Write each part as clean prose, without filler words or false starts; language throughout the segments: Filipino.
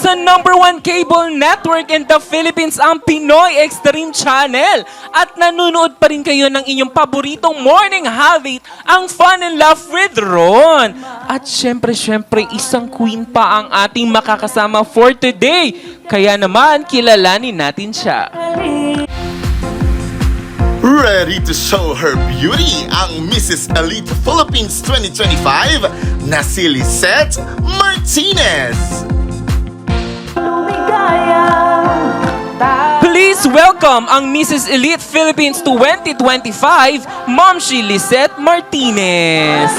sa #1 cable network in the Philippines, ang Pinoy Extreme Channel. At nanonood pa rin kayo ng inyong paboritong morning habit, ang Fun and Laugh with Ron. At syempre, isang queen pa ang ating makakasama for today. Kaya naman, kilalanin natin siya. Ready to show her beauty ang Mrs. Elite Philippines 2025 na si Lisette Martinez. Please welcome ang Mrs. Elite Philippines 2025, Ma'am she Lisette Martinez.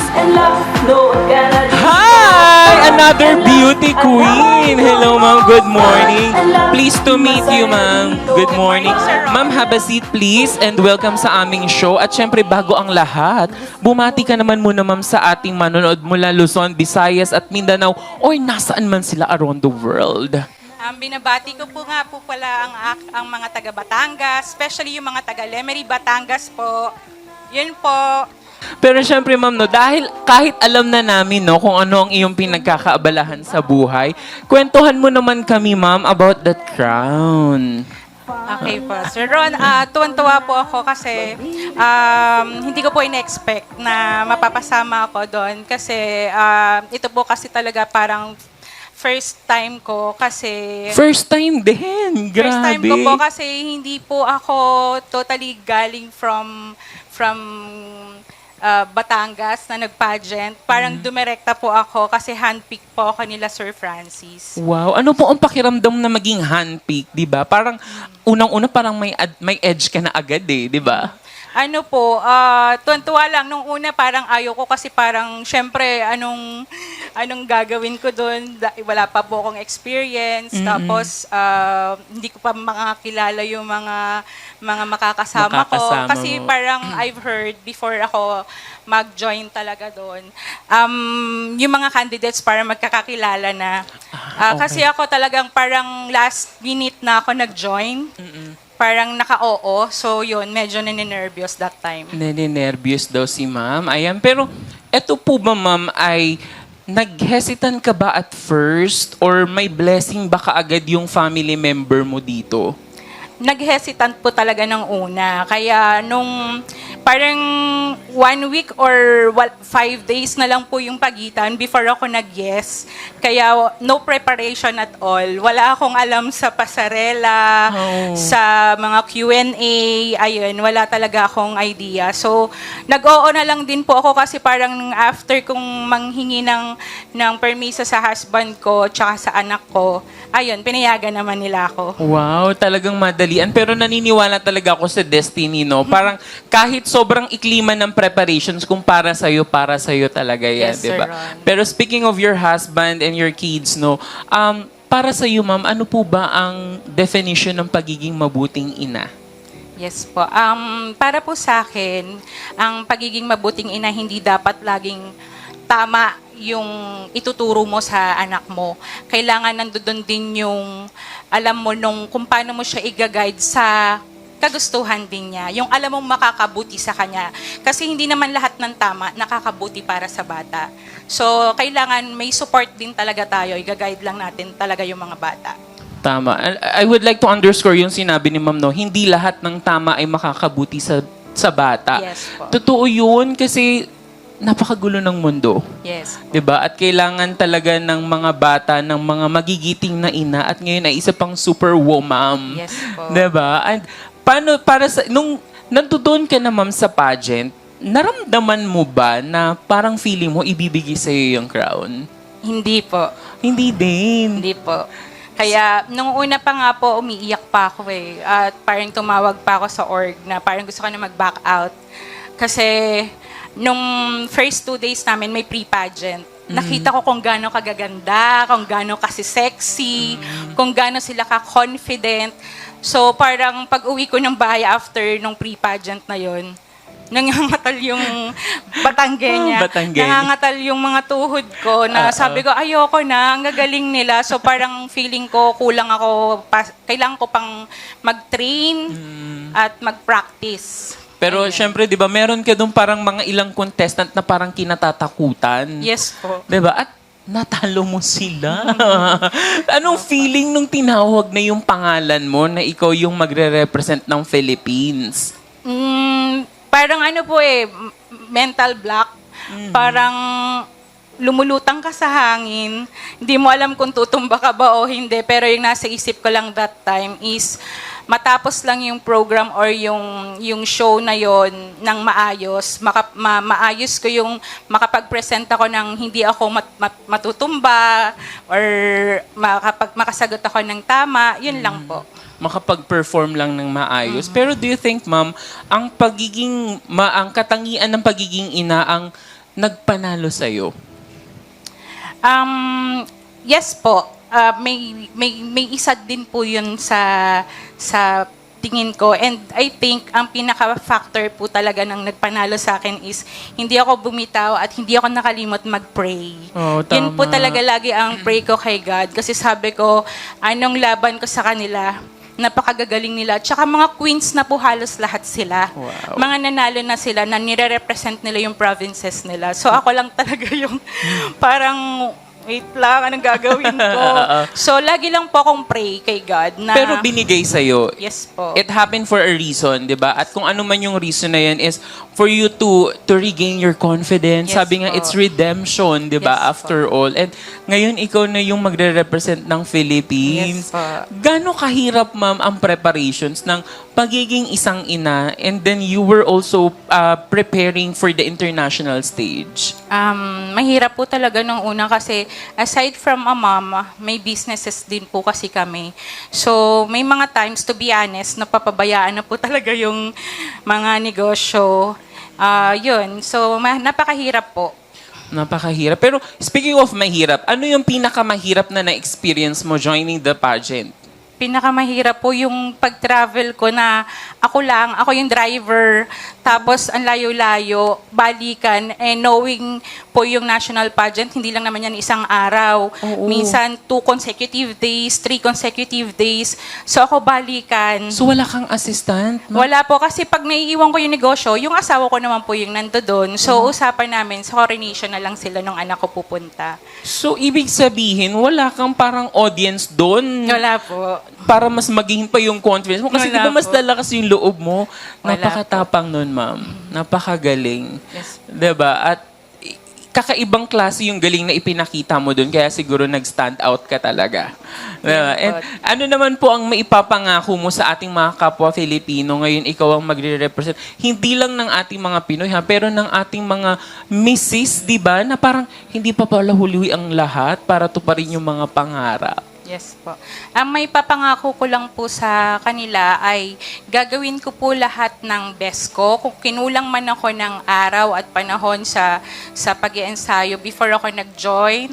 Hi! Another beauty queen! Hello, ma'am. Good morning. Pleased to meet you, ma'am. Good morning. Ma'am, have a seat, please. And welcome sa aming show. At syempre, bago ang lahat, bumati ka naman muna, ma'am, sa ating manonood mula Luzon, Visayas at Mindanao or nasaan man sila around the world. Binabati ko po nga po pala ang mga taga Batangas, especially yung mga taga Lemery, Batangas po. Yun po. Pero syempre, ma'am, no, dahil kahit alam na namin, no, kung ano ang iyong pinagkakaabalahan sa buhay, kwentuhan mo naman kami, ma'am, about that crown. Okay po. Sir Ron, tuwan-tuwa po ako kasi hindi ko po in-expect na mapapasama ako doon kasi ito po kasi talaga parang first time ko kasi... First time din. Grabe. First time ko po kasi hindi po ako totally galing from Batangas na nag-pageant. Parang dumirekta po ako kasi handpick po ako nila Sir Francis. Wow. Ano po ang pakiramdam na maging handpick, di ba? Parang unang-una parang may edge ka na agad eh, di ba? Ano po, tuwan-tuwa lang. Nung una parang ayoko kasi parang syempre anong gagawin ko doon. Wala pa po akong experience. Tapos hindi ko pa makakilala yung mga makakasama ko. Kasi mo. parang I've heard before ako mag-join talaga doon. Yung mga candidates para magkakakilala na. Okay. Kasi ako talagang parang last minute na ako nag-join. Parang naka-oo. So, yun, medyo naninervyos that time. Naninervyos daw si ma'am. Ayan. Pero, eto po ba, ma'am, ay nag-hesitant ka ba at first? Or may blessing ba kaagad yung family member mo dito? Nag-hesitant po talaga ng una. Kaya nung parang 1 week or 5 days na lang po yung pagitan before ako nag-yes. Kaya no preparation at all. Wala akong alam sa pasarela, sa mga Q&A, ayun, wala talaga akong idea. So, nag-oo na lang din po ako kasi parang after kong manghingi ng permiso sa husband ko tsaka sa anak ko, ayun, pinayagan naman nila ako. Wow, talagang madalian. Pero naniniwala talaga ako sa destiny, no? Parang kahit sobrang ikliman ng preparations, kung para sa'yo talaga yan, Yes, di ba? Sir Ron. Pero speaking of your husband and your kids, no? Para sa'yo, ma'am, ano po ba ang definition ng pagiging mabuting ina? Yes po. Para po sa akin, ang pagiging mabuting ina hindi dapat laging tama yung ituturo mo sa anak mo. Kailangan nandoon din yung alam mo kung paano mo siya i-guide sa kagustuhan din niya. Yung alam mong makakabuti sa kanya. Kasi hindi naman lahat ng tama nakakabuti para sa bata. So, kailangan may support din talaga tayo. I-guide lang natin talaga yung mga bata. Tama. I would like to underscore yung sinabi ni ma'am, no? Hindi lahat ng tama ay makakabuti sa bata. Yes po. Totoo yun kasi napakagulo ng mundo. Yes po. 'Di ba? At kailangan talaga ng mga bata ng mga magigiting na ina at ngayon ay isa pang super mom. Yes po. 'Di ba? And paano para sa nung nandoon ka na ma'am sa pageant, naramdaman mo ba na parang feeling mo ibibigay sa iyo yung crown? Hindi po. Hindi din. Hindi po. Kaya, nung una pa nga po, umiiyak pa ako eh. At parang tumawag pa ako sa org na parang gusto ko na mag-back out. Kasi, nung first 2 days namin, may pre-pageant. Nakita ko kung gaano kagaganda, kung gaano kasi sexy, kung gaano sila ka-confident. So, parang pag-uwi ko ng bahay after nung pre-pageant na yon, nangangatal yung Batanggenya. Batanggenya. Nangangatal yung mga tuhod ko na sabi ko, ayoko na, ang gagaling nila. So parang feeling ko, kulang ako, kailangan ko pang mag-train at mag-practice. Pero syempre, 'di ba, meron ka doon parang mga ilang contestant na parang kinatatakutan. Yes po. 'Di ba? At natalo mo sila. Anong feeling nung tinawag na yung pangalan mo na ikaw yung magre-represent ng Philippines? Parang ano po mental block. Parang lumulutang ka sa hangin. Hindi mo alam kung tutumba ka ba o hindi. Pero yung nasa isip ko lang that time is matapos lang yung program or yung show na yon ng maayos, maayos ko yung makapag-present ako ng hindi ako matutumba or makasagot ako ng tama, yun lang po. Makapag-perform lang ng maayos. Pero do you think, ma'am, ang ang katangian ng pagiging ina ang nagpanalo sa'yo? Yes po. May isa din po yun sa tingin ko. And I think ang pinaka-factor po talaga ng nagpanalo sa akin is hindi ako bumitaw at hindi ako nakalimot mag-pray. Oh, Yun po tama. talaga lagi ang pray ko kay God. Kasi sabi ko, anong laban ko sa kanila, napakagagaling nila. Tsaka mga queens na po halos lahat sila. Wow. Mga nanalo na sila na nire-represent nila yung provinces nila. So ako lang talaga yung parang wait lang, anong gagawin ko? So, lagi lang po akong pray kay God na... Pero binigay sa'yo. Yes po. It happened for a reason, di ba? At kung ano man yung reason na yan is for you to regain your confidence. Yes Sabi nga, po. it's redemption, di ba? Yes After all. And ngayon, ikaw na yung magre-represent ng Philippines. Yes po. Gano'ng kahirap, ma'am, ang preparations ng pagiging isang ina and then you were also preparing for the international stage? Mahirap po talaga nung una kasi aside from a mom, may businesses din po kasi kami. So, may mga times, to be honest, napapabayaan na po talaga yung mga negosyo. Yun. So, napakahirap po. Napakahirap. Pero speaking of mahirap, ano yung pinakamahirap na na-experience mo joining the pageant? Pinakamahirap po yung pag-travel ko na ako yung driver, tapos ang layo-layo, balikan, knowing po yung national pageant, hindi lang naman yan isang araw. Oo. Minsan, 2 consecutive days, 3 consecutive days. So ako balikan. So wala kang assistant? Wala po, kasi pag naiiwan ko yung negosyo, yung asawa ko naman po yung nando doon. So usapan namin, sa coronation na lang sila nung anak ko pupunta. So ibig sabihin, wala kang parang audience doon? Wala po. Para mas maging pa yung confidence mo. Kasi di Wala ba mas po. lalakas yung loob mo? Wala Napakatapang nun, ma'am. Napakagaling. Yes. Diba? At kakaibang klase yung galing na ipinakita mo dun. Kaya siguro nag-stand out ka talaga. Diba? Yes, And ano naman po ang maipapangako mo sa ating mga kapwa Filipino ngayon ikaw ang magre-represent? Hindi lang ng ating mga Pinoy ha, pero ng ating mga missis, di ba? Na parang hindi pa pala huli ang lahat para tuparin yung mga pangarap. Yes po. Ang may papangako ko lang po sa kanila ay gagawin ko po lahat ng best ko. Kung kinulang man ako ng araw at panahon sa pag-iensayo before ako nag-join.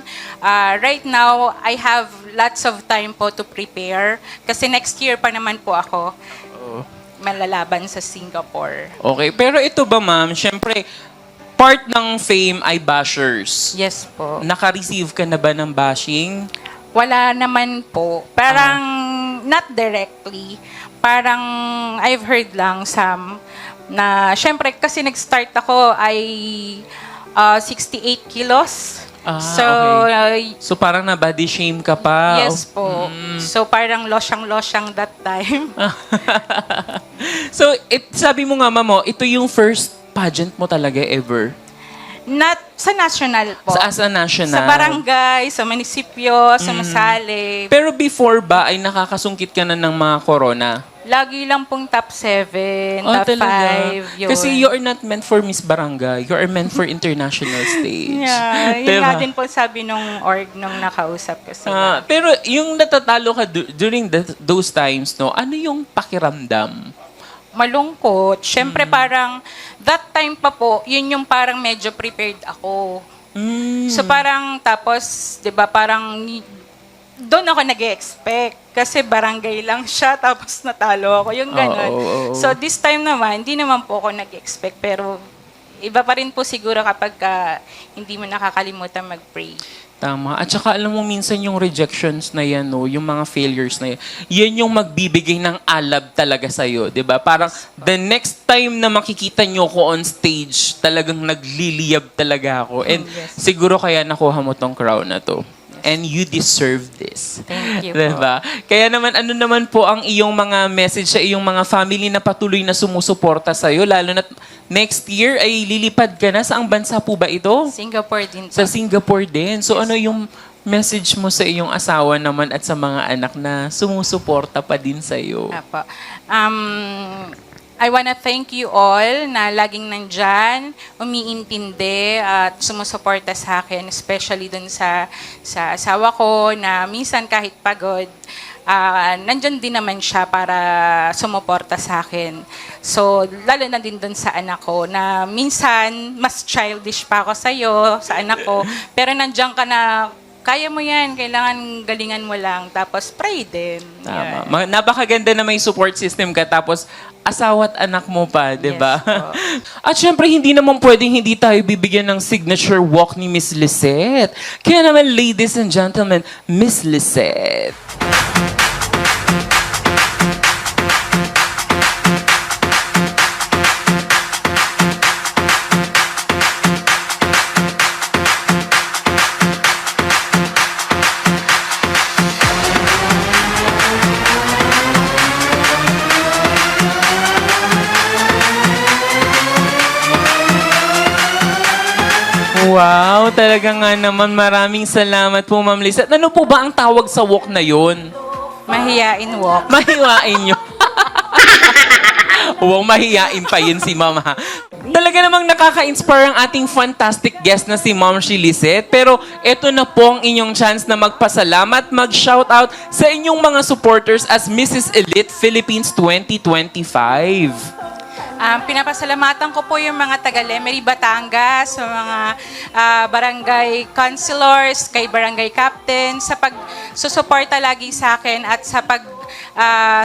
Right now, I have lots of time po to prepare. Kasi next year pa naman po ako malalaban sa Singapore. Okay. Pero ito ba, ma'am? Siyempre, part ng fame ay bashers. Yes po. Naka-receive ka na ba ng bashing? Wala naman po. Parang not directly. Parang I've heard lang some na syempre kasi nag-start ako ay 68 kilos. So, okay. So parang na-body shame ka pa? yes po. So parang losyang-losyang that time. So, sabi mo nga, ma'am, ito yung first pageant mo talaga ever? Not sa national po. As a national? Sa barangay, sa munisipyo, sa masali. Pero before ba ay nakakasungkit ka na ng mga corona? Lagi lang pong top 7, top 5. Yun. Kasi you are not meant for Miss Barangay. You are meant for international stage. Yeah, yun Diba? nga din po sabi nung org nung nakausap ko sila. Pero yung natatalo ka during those times, no, ano yung pakiramdam? Malungkot. Siyempre parang, that time pa po, yun yung parang medyo prepared ako. So parang, tapos, di ba, parang, doon ako nag-expect. Kasi barangay lang siya, tapos natalo ako. Yung ganun. Oo. So this time naman, hindi naman po ako nag-expect. Pero, iba pa rin po siguro kapag hindi mo nakakalimutan mag-pray. Tama. At saka alam mo, minsan yung rejections na yan, no, yung mga failures na yan, yan yung magbibigay ng alab talaga sa'yo, di ba? Parang the next time na makikita nyo ko on stage, talagang nagliliyab talaga ako. And Yes. siguro kaya nakuha mo tong crown na to. And you deserve this. Thank you Diba? Kaya naman, ano naman po ang iyong mga message sa iyong mga family na patuloy na sumusuporta sa'yo, lalo na next year ay lilipad ka na. Saang bansa po ba ito? Singapore din po. Sa Singapore din. So ano yung message mo sa iyong asawa naman at sa mga anak na sumusuporta pa din sa'yo? Apo. I wanna thank you all na laging nandyan, umiintindi at sumusuporta sa akin, especially dun sa asawa ko na minsan kahit pagod, nandyan din naman siya para sumuporta sa akin. So, lalo na din dun sa anak ko na minsan mas childish pa ako sa'yo, sa anak ko, pero nandyan ka na, kaya mo yan, kailangan galingan mo lang, tapos pray din. Yan. Tama. Napakaganda na may support system ka tapos asawa at anak mo pa, di ba? Yes po. At syempre, hindi naman pwedeng hindi tayo bibigyan ng signature walk ni Miss Lisette. Kaya naman, ladies and gentlemen, Miss Lisette. Wow, talaga nga naman. Maraming salamat po, Ma'am Lisette. Ano po ba ang tawag sa walk na yun? Mahiyain walk. Mahiwain nyo. Wow, mahiyain pa yun si Ma'am, ha? Talaga namang nakaka-inspire ang ating fantastic guest na si Ma'am Lisette. Pero eto na po ang inyong chance na magpasalamat, mag-shoutout sa inyong mga supporters as Mrs. Elite Philippines 2025. Pinapasalamatan ko po yung mga taga-Lemery, Batangas, sa mga barangay councilors, kay barangay captain, sa pag-susuporta lagi sa akin at sa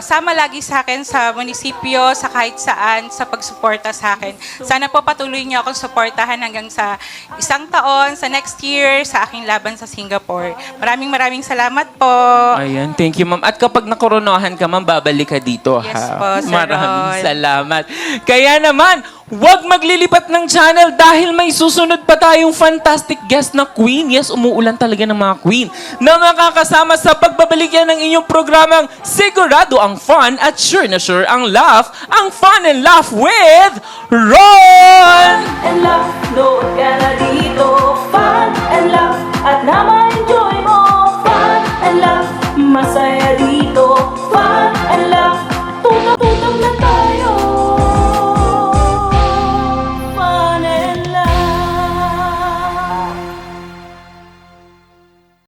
sama lagi sa akin sa munisipyo, sa kahit saan, sa pagsuporta sa akin. Sana po patuloy niyo akong suportahan hanggang sa 1 taon, sa next year, sa aking laban sa Singapore. Maraming salamat po. Ayan, thank you, Ma'am. At kapag nakoronahan ka, Ma'am, babalik ka dito, Yes ha? po, Sir Maraming Ron. salamat. Kaya naman, huwag maglilipat ng channel dahil may susunod pa tayong fantastic guest na queen. Yes, umuulan talaga ng mga queen na makakasama sa pagbabalik yan ng inyong programang sigurado ang fun at sure na sure ang laugh. Ang fun and laugh with Ron! And laugh, load ka na dito. Fun and laugh, at na ma-enjoy mo. Fun and laugh, masaya.